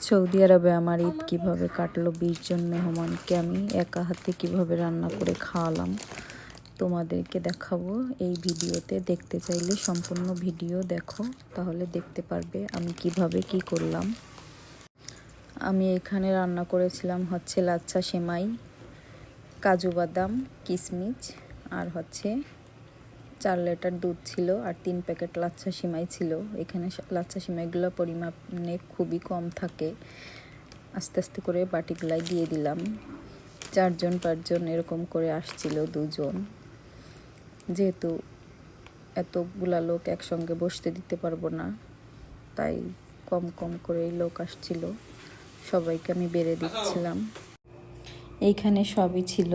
Saudi আরবে আমার ঈদ কীভাবে কাটলো 20 জন মেহমানকে আমি একা হাতে কীভাবে রান্না করে খাওয়ালাম তোমাদেরকে দেখাবো এই ভিডিওতে। দেখতে চাইলে সম্পূর্ণ ভিডিও দেখো, তাহলে দেখতে পারবে আমি কিভাবে কি করলাম। আমি এখানে রান্না করেছিলাম হচ্ছে লাচ্ছা সেমাই, কাজু বাদাম, কিশমিশ, আর হচ্ছে 4 লিটার দুধ ছিল, আর 3 প্যাকেট লাচ্ছা সিমাই ছিল। এখানে লাচ্ছা সিমাইগুলো পরিমাণে খুবই কম থাকে। আস্তে আস্তে করে বাটিগুলাই দিয়ে দিলাম। 4 জন 5 জন এরকম করে আসছিল, 2 জন, যেহেতু এতগুলা লোক একসঙ্গে বসতে দিতে পারবো না, তাই কম কম করে লোক আসছিল, সবাইকে আমি বেড়ে দিচ্ছিলাম। এইখানে সবই ছিল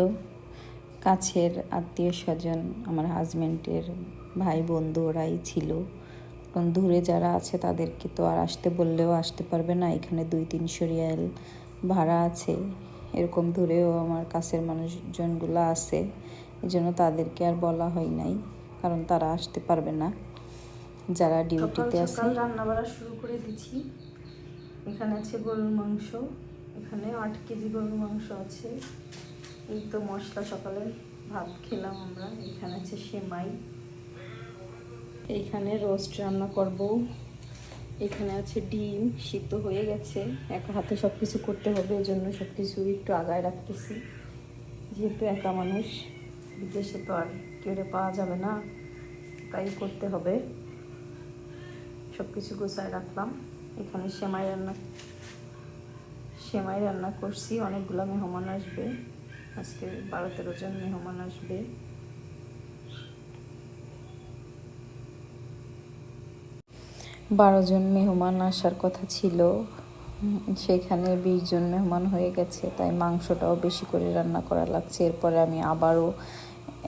কাছের আত্মীয় স্বজন, আমার হাজব্যান্ডের ভাই বন্ধু, ওরাই ছিল। কারণ দূরে যারা আছে তাদেরকে তো আর আসতে বললেও আসতে পারবে না, এখানে 200-300 রিয়াল ভাড়া আছে। এরকম দূরেও আমার কাছের মানুষজনগুলো আছে, এই জন্য তাদেরকে আর বলা হয় নাই, কারণ তারা আসতে পারবে না যারা ডিউটিতে আছে। রান্না বাড়া শুরু করে দিচ্ছি। এখানে আছে গরুর মাংস, এখানে 8 কেজি গরুর মাংস আছে। এই তো মশলা, সকালে ভাত খেলাম আমরা। এখানে আছে সেমাই, এইখানে রোস্ট রান্না করব। এখানে আছে ডিম, সিদ্ধ হয়ে গেছে। একা হাতে সব কিছু করতে হবে, এই জন্য সব কিছু একটু আগায় রাখতেছি, যেহেতু একা মানুষ, বিদেশে তো আর কেড়ে পাওয়া যাবে না, তাই করতে হবে। সব কিছু গোছায় রাখলাম। এখানে সেমাই রান্না করছি। অনেকগুলো মেহমান আসবে, আজকে 12-13 জন মেহমান আসবে। বারো জন মেহমান আসার কথা ছিল, সেখানে 20 জন মেহমান হয়ে গেছে, তাই মাংসটাও বেশি করে রান্না করা লাগছে। এরপরে আমি আবারও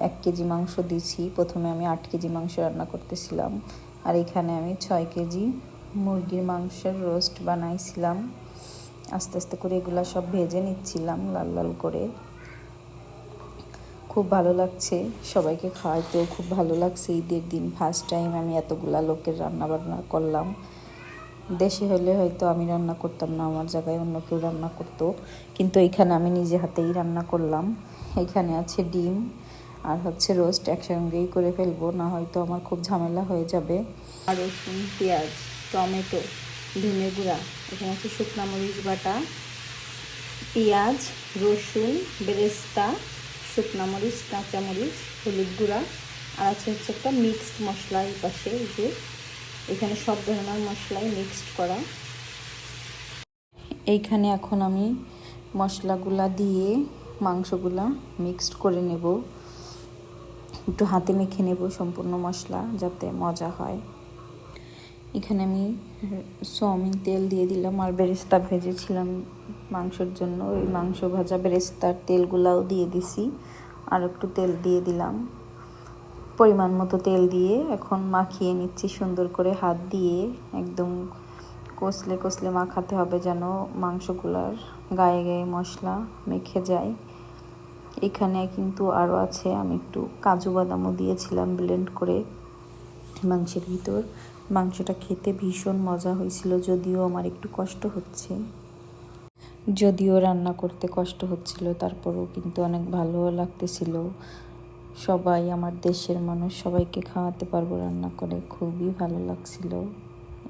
1 কেজি মাংস দিছি। প্রথমে আমি 8 কেজি মাংস রান্না করতেছিলাম, আর এখানে আমি 6 কেজি মুরগির মাংসের রোস্ট বানাইছিলাম। আস্তে আস্তে করে এগুলা সব ভেজে নিচ্ছিলাম লাল লাল করে। খুব ভালো লাগছে, সবাইকে খাওয়াইতেও খুব ভালো লাগছে। ঈদের দিন ফার্স্ট টাইম আমি এতগুলা লোকের রান্না বান্না করলাম। দেশে হলে হয়তো আমি রান্না করতাম না, আমার জায়গায় অন্য কেউ রান্না করতো, কিন্তু এখানে আমি নিজে হাতেই রান্না করলাম। এখানে আছে ডিম আর হচ্ছে রোস্ট, একসঙ্গেই করে ফেলবো, না হয়তো আমার খুব ঝামেলা হয়ে যাবে। আর রসুন, পেঁয়াজ, টমেটো, ধনে গুঁড়া, এখানে আছে শুকনা মরিচ বাটা, পেঁয়াজ, রসুন, বেরেস্তা, শুকনা মরিচ, কাঁচামরিচ, হলুদ গুঁড়া, আর আছে হচ্ছে একটা মিক্সড মশলা এই পাশে। যে এখানে সব ধরনের মশলাই মিক্সড করা। এইখানে এখন আমি মশলাগুলা দিয়ে মাংসগুলা মিক্সড করে নেব, একটু হাতে মেখে নেব সম্পূর্ণ মশলা, যাতে মজা হয়। এখানে আমি সয়াবিন তেল দিয়ে দিলাম, আর বেরেস্তা ভেজেছিলাম মাংসের জন্য, ওই মাংস ভাজা বেরেস্তার তেলগুলাও দিয়ে দিছি, আর একটু তেল দিয়ে দিলাম, পরিমাণ মতো তেল দিয়ে এখন মাখিয়ে নিচ্ছি সুন্দর করে হাত দিয়ে। একদম কষলে কষলে মাখাতে হবে, যেন মাংসগুলার গায়ে গায়ে মশলা মেখে যায়। এখানে কিন্তু আরও আছে, আমি একটু কাজু বাদামও দিয়েছিলাম ব্লেন্ড করে মাংসের ভিতর। মাংসটা খেতে ভীষণ মজা হয়েছিল, যদিও আমার একটু কষ্ট হচ্ছে, যদিও রান্না করতে কষ্ট হচ্ছিল, তারপরেও কিন্তু অনেক ভালো লাগতেছিল। সবাই আমার দেশের মানুষ, সবাইকে খাওয়াতে পারবো রান্না করে, খুবই ভালো লাগছিল।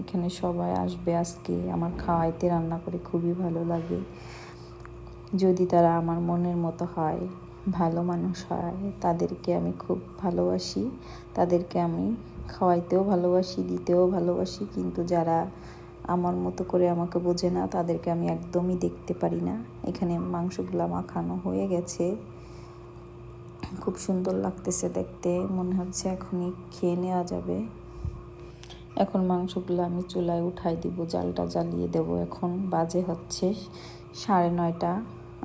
এখানে সবাই আসবে আজকে, আমার খাওয়াইতে রান্না করে খুবই ভালো লাগে। যদি তারা আমার মনের মতো হয়, ভালো মানুষ হয়, তাদেরকে আমি খুব ভালোবাসি, তাদেরকে আমি খাওয়াইতেও ভালোবাসি, দিতেও ভালোবাসি। কিন্তু যারা আমার মতো করে আমাকে বোঝে না, তাদেরকে আমি একদমই দেখতে পারি না। এখানে মাংসগুলো মাখানো হয়ে গেছে, খুব সুন্দর লাগতেছে দেখতে, মনে হচ্ছে এখনই খেয়ে নেওয়া যাবে। এখন মাংসগুলো আমি চুলায় উঠাই দিব, জালটা জ্বালিয়ে দেব। এখন বাজে হচ্ছে 9:30,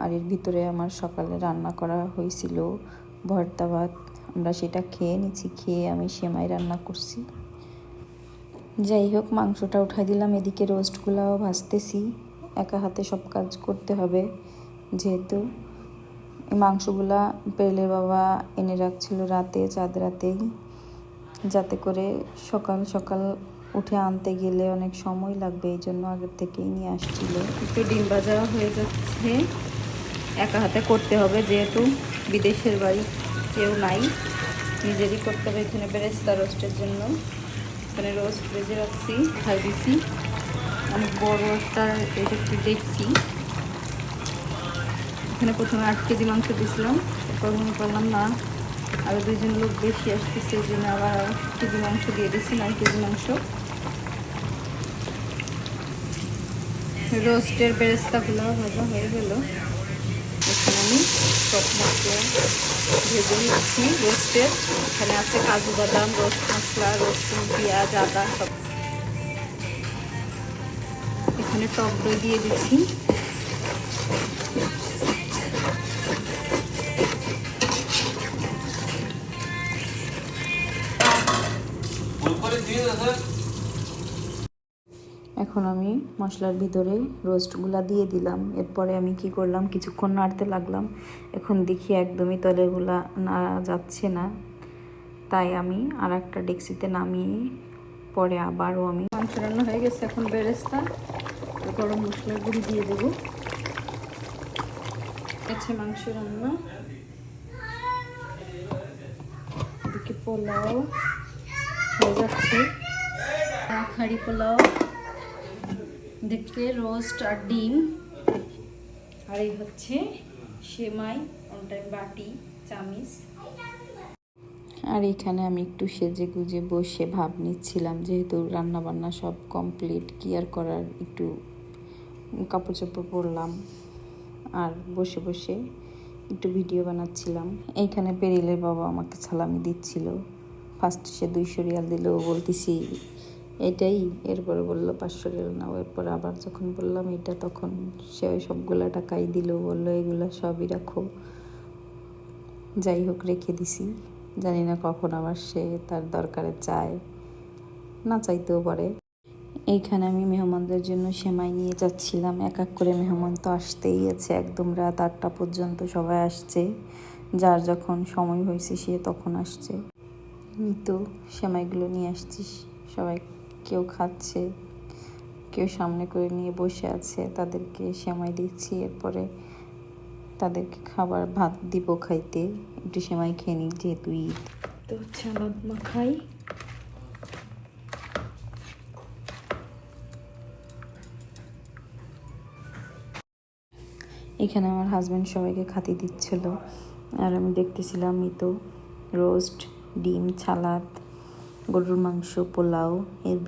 আর এর ভিতরে আমার সকালে রান্না করা হয়েছিল ভর্তা ভাত, আমরা সেটা খেয়ে নিচ্ছি। খেয়ে আমি সেমাই রান্না করছি। যাই হোক, মাংসটা উঠাই দিলাম, এদিকে রোস্টগুলাও ভাজতেছি। একা হাতে সব কাজ করতে হবে, যেহেতু এই মাংসগুলা পেলে বাবা এনে রাখছিল রাতে, চাঁদ রাতেই, যাতে করে সকাল সকাল উঠে আনতে গেলে অনেক সময় লাগবে, এই জন্য আগের থেকেই নিয়ে আসছিল। একটু ডিম ভাজা হয়ে যাচ্ছে, একা হাতে করতে হবে যেহেতু বিদেশের বাড়ি কেউ নাই, নিজেরই করতে হবে। এখানে বেরেস্তা রোস্টের জন্য এখানে রোস্ট ভেজে রাখছি, খাই দিছি। অনেক বড় একটা এটা একটু দেখছি। এখানে প্রথমে 8 কেজি মাংস দিয়েছিলাম, এরপর মনে করলাম না আরও 2 জন লোক বেশি আসতেছে, এই জন্য আবার 8 কেজি মাংস দিয়ে দিচ্ছি, 9 কেজি মাংস। রোস্টের বেরেস্তাগুলো ভাজা হয়ে গেল। এখানে আমি সব মশলা ভেজে নিচ্ছি রোস্টের। এখানে আছে কাজু বাদাম, রোস্ট মশলা, রসুন, পেঁয়াজ, আদা সব। এখানে টক দই দিয়ে দিচ্ছি। এখন আমি মশলার ভিতরে রোস্টগুলা দিয়ে দিলাম। এরপরে আমি কি করলাম, কিছুক্ষণ নাড়তে লাগলাম। এখন দেখি একদমই তলেগুলা নাড়া যাচ্ছে না, তাই আমি আর একটা ডেক্সিতে নামিয়ে পরে আবারও আমি মাংস রান্না হয়ে গেছে। এখন বেরেস্তা গরম মশলার গুঁড়ি দিয়ে দেবো। আচ্ছা, মাংস রান্না, এদিকে পোলাও হয়ে যাচ্ছে, হাঁড়ি পোলাও, দেখতে রোস্ট আর ডিম, আর এই হচ্ছে সেমাই, ওটাই বাটি চামিচ। আর এখানে আমি একটু সেজে গুজে বসে ভাব নিচ্ছিলাম, যেহেতু রান্না বান্না সব কমপ্লিট, কি আর করার, একটু কাপড় চোপড় পরলাম আর বসে বসে একটু ভিডিও বানাচ্ছিলাম। এইখানে পেরিলের বাবা আমাকে সালামি দিচ্ছিল। ফার্স্ট সে 200 রিয়াল দিল, বলতেছি এটাই, এরপরে বললো 500 রিয়াল নাও। এরপর আবার যখন বললাম এটা, তখন সে ওই সবগুলা টাকাই দিল, বললো এগুলা সবই রাখো। যাই হোক, রেখে দিছি। জানি না কখন আবার সে তার দরকারে চায়, না চাইতেও পারে। এইখানে আমি মেহমানদের জন্য সেমাই নিয়ে যাচ্ছিলাম। এক এক করে মেহমান তো আসতেই আছে, একদম রাত 8টা পর্যন্ত সবাই আসছে। যার যখন সময় হয়েছে সে তখন আসছে। তো সেমাইগুলো নিয়ে আসছিস, সবাই কেউ খাচ্ছে, কেউ সামনে করে নিয়ে বসে আছে, তাদেরকে সেমাই দিচ্ছি। এরপরে তাদেরকে খাবার ভাত দিব খাইতে, একটু সেমাই খেয়ে নিই যেহেতু ঈদ। তো চালাদ মাখাই। এখানে আমার হাজব্যান্ড সবাইকে খাতি দিচ্ছিল, আর আমি দেখতেছিলাম। তো রোস্ট, ডিম, সালাদ, গরুর মাংস, পোলাও, এর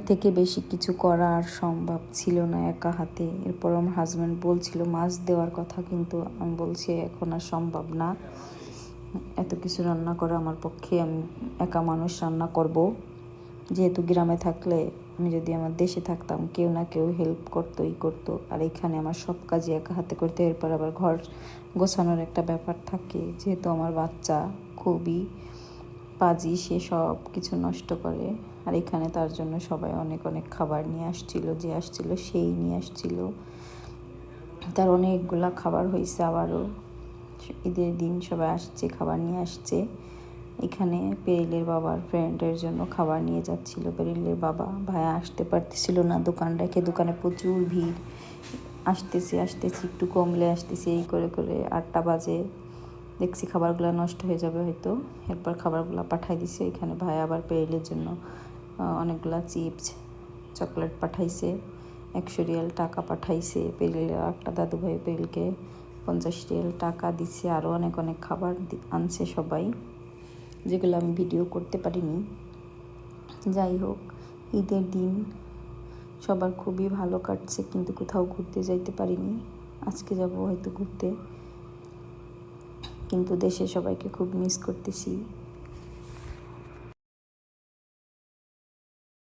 থেকে বেশি কিছু করা আর সম্ভব ছিল না একা হাতে। এরপর আমার হাজব্যান্ড বলছিল মাছ দেওয়ার কথা, কিন্তু আমি বলছি এখন আর সম্ভব না, এত কিছু রান্না করা আমার পক্ষে। আমি একা মানুষ রান্না করব, যেহেতু গ্রামে থাকলে, আমি যদি আমার দেশে থাকতাম কেউ না কেউ হেল্প করতো, আর এখানে আমার সব কাজই একা হাতে করতে। এরপর আবার ঘর গোছানোর একটা ব্যাপার থাকে, যেহেতু আমার বাচ্চা খুবই পাজি, সে সব কিছু নষ্ট করে। আর এখানে তার জন্য সবাই অনেক অনেক খাবার নিয়ে আসছিল, যে আসছিল সেই নিয়ে আসছিল। তার অনেকগুলা খাবার হয়েছে। আবারও ঈদের দিন সবাই আসছে, খাবার নিয়ে আসছে। এখানে পেরিলের বাবার ফ্রেন্ডের জন্য খাবার নিয়ে যাচ্ছিল। পেরিলের বাবা ভাইয়া আসতে পারতেছিল না, দোকান রেখে। দোকানে প্রচুর ভিড়, আসতেছি একটু কমলে আসতেছি, এই করে করে 8টা বাজে। দেখছি খাবারগুলো নষ্ট হয়ে যাবে হয়তো, এরপর খাবারগুলো পাঠাই দিছে। এখানে ভাই আবার পেরিলের জন্য অনেকগুলা চিপস, চকলেট পাঠাইছে। 100 রিয়াল টাকা পাঠাইছে। পেরিলের একটা দাদু ভাই পেরিলকে 50 রিয়াল টাকা দিচ্ছে। আরও অনেক অনেক খাবার আনছে সবাই, যেগুলো আমি ভিডিও করতে পারিনি। যাই হোক, ঈদের দিন সবার খুবই ভালো কাটছে, কিন্তু কোথাও ঘুরতে যাইতে পারিনি। আজকে যাব হয়তো ঘুরতে, কিন্তু দেশে সবাইকে খুব মিস করতেছি।